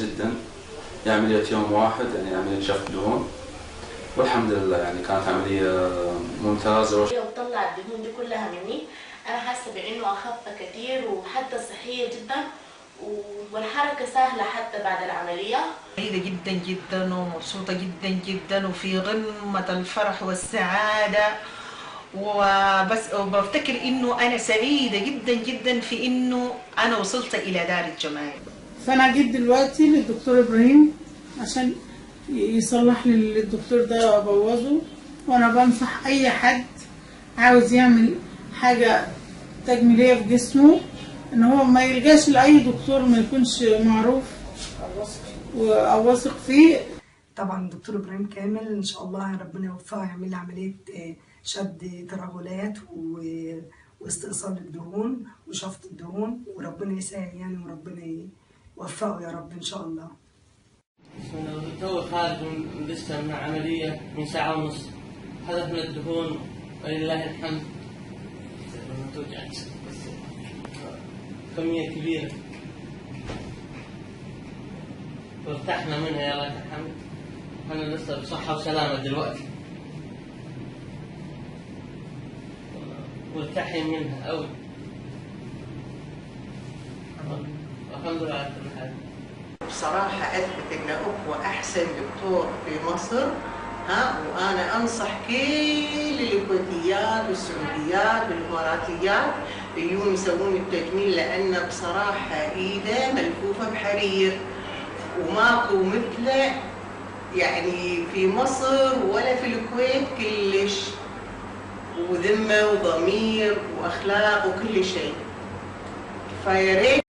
جدا، هي عملية يوم واحد، يعني عملية شفط دهون، والحمد لله يعني كانت عملية ممتازة. وطلع الدهون دي كلها مني. أنا حاسة بإنه أخف كتير وحتى صحية جدا، والحركة سهلة حتى بعد العملية. سعيدة جدا جدا ومبسوطة جدا جدا وفي قمة الفرح والسعادة، وبفتكر إنه أنا سعيدة جدا جدا في إنه أنا وصلت إلى دار الجمال. فأنا جيت دلوقتي للدكتور إبراهيم عشان يصلح لي اللي الدكتور ده أبوظه، وأنا بنصح أي حد عاوز يعمل حاجة تجميلية في جسمه إن هو ما يلجاش لأي دكتور ما يكونش معروف أو واثق فيه. طبعا الدكتور إبراهيم كامل إن شاء الله ربنا يوفقه يعمل عملية شد ترهلات واستئصال الدهون وشفط الدهون، وربنا يسهل يعني وربنا يوفقه يا رب إن شاء الله. تو خارج من عملية من ساعة ونص، حذفنا الدهون ولله الحمد، ما توجعش بس كمية كبيرة وارتحنا منها يا لك الحمد. احنا لسه بصحة وسلامة دلوقتي، مرتاحين منها أوي الحمد لله على كل حال. بصراحة أثبت إن هو أحسن دكتور في مصر، وأنا أنصح كل الكويتيات والسعوديات والإماراتيات يجون يسوون التجميل، لأن بصراحة إيده ملفوفة بحرير وماكو مثله يعني في مصر ولا في الكويت كلش، وذمة وضمير وأخلاق وكل شيء، فياريت